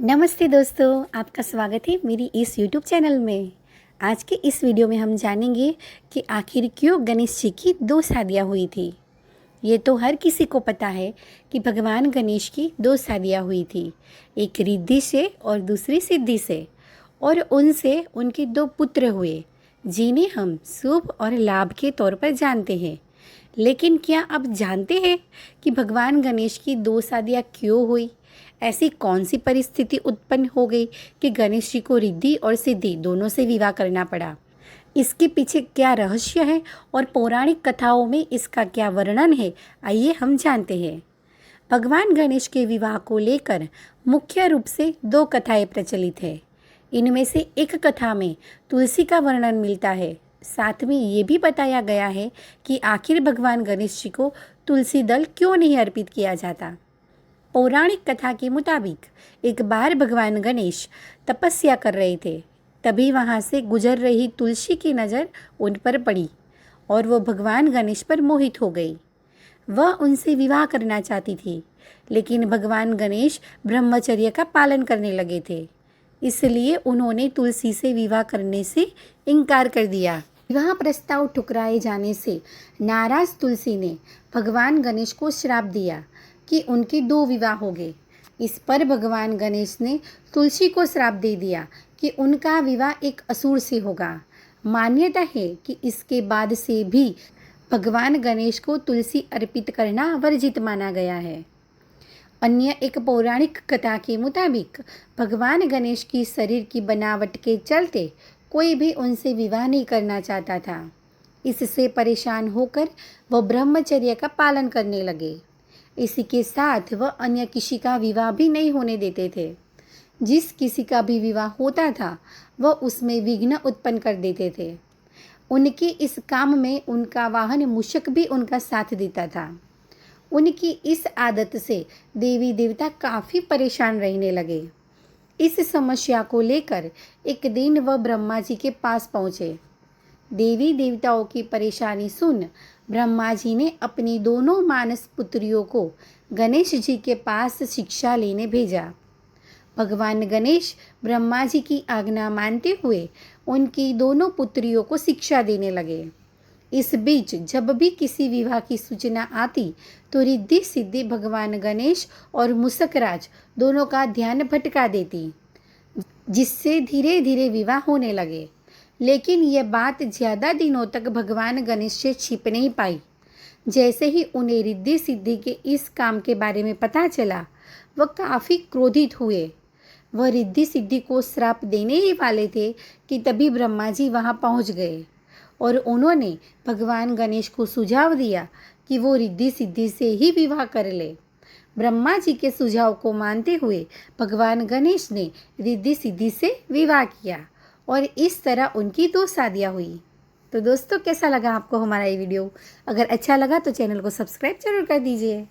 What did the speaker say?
नमस्ते दोस्तों, आपका स्वागत है मेरी इस यूट्यूब चैनल में। आज के इस वीडियो में हम जानेंगे कि आखिर क्यों गणेश जी की दो शादियाँ हुई थी। ये तो हर किसी को पता है कि भगवान गणेश की दो शादियाँ हुई थी, एक रिद्धि से और दूसरी सिद्धि से, और उनसे उनके दो पुत्र हुए जिन्हें हम शुभ और लाभ के तौर पर जानते हैं। लेकिन क्या आप जानते हैं कि भगवान गणेश की दो शादियाँ क्यों हुई? ऐसी कौन सी परिस्थिति उत्पन्न हो गई कि गणेश जी को रिद्धि और सिद्धि दोनों से विवाह करना पड़ा? इसके पीछे क्या रहस्य है और पौराणिक कथाओं में इसका क्या वर्णन है, आइए हम जानते हैं। भगवान गणेश के विवाह को लेकर मुख्य रूप से दो कथाएं प्रचलित है। इनमें से एक कथा में तुलसी का वर्णन मिलता है, साथ में ये भी बताया गया है कि आखिर भगवान गणेश जी को तुलसी दल क्यों नहीं अर्पित किया जाता। पौराणिक कथा के मुताबिक एक बार भगवान गणेश तपस्या कर रहे थे, तभी वहाँ से गुजर रही तुलसी की नज़र उन पर पड़ी और वो भगवान गणेश पर मोहित हो गई। वह उनसे विवाह करना चाहती थी, लेकिन भगवान गणेश ब्रह्मचर्य का पालन करने लगे थे, इसलिए उन्होंने तुलसी से विवाह करने से इनकार कर दिया। विवाह प्रस्ताव ठुकराए जाने से नाराज तुलसी ने भगवान गणेश को श्राप दिया कि उनके दो विवाह हो गए। इस पर भगवान गणेश ने तुलसी को श्राप दे दिया कि उनका विवाह एक असुर से होगा। मान्यता है कि इसके बाद से भी भगवान गणेश को तुलसी अर्पित करना वर्जित माना गया है। अन्य एक पौराणिक कथा के मुताबिक भगवान गणेश की शरीर की बनावट के चलते कोई भी उनसे विवाह नहीं करना चाहता था। इससे परेशान होकर वह ब्रह्मचर्य का पालन करने लगे। इसी के साथ वह अन्य किसी का विवाह भी नहीं होने देते थे। जिस किसी का भी विवाह होता था वह उसमें विघ्न उत्पन्न कर देते थे। उनके इस काम में उनका वाहन मूषक भी उनका साथ देता था। उनकी इस आदत से देवी देवता काफ़ी परेशान रहने लगे। इस समस्या को लेकर एक दिन वह ब्रह्मा जी के पास पहुँचे। देवी देवताओं की परेशानी सुन ब्रह्मा जी ने अपनी दोनों मानस पुत्रियों को गणेश जी के पास शिक्षा लेने भेजा। भगवान गणेश ब्रह्मा जी की आज्ञा मानते हुए उनकी दोनों पुत्रियों को शिक्षा देने लगे। इस बीच जब भी किसी विवाह की सूचना आती तो रिद्धि सिद्धि भगवान गणेश और मूषकराज दोनों का ध्यान भटका देती, जिससे धीरे धीरे विवाह होने लगे। लेकिन यह बात ज़्यादा दिनों तक भगवान गणेश से छिप नहीं पाई। जैसे ही उन्हें रिद्धि सिद्धि के इस काम के बारे में पता चला, वह काफ़ी क्रोधित हुए। वह रिद्धि सिद्धि को श्राप देने ही वाले थे कि तभी ब्रह्मा जी वहाँ पहुँच गए और उन्होंने भगवान गणेश को सुझाव दिया कि वो रिद्धि सिद्धि से ही विवाह कर ले। ब्रह्मा जी के सुझाव को मानते हुए भगवान गणेश ने रिद्धि सिद्धि से विवाह किया और इस तरह उनकी दो शादियाँ हुई। तो दोस्तों, कैसा लगा आपको हमारा ये वीडियो? अगर अच्छा लगा तो चैनल को सब्सक्राइब जरूर कर दीजिए।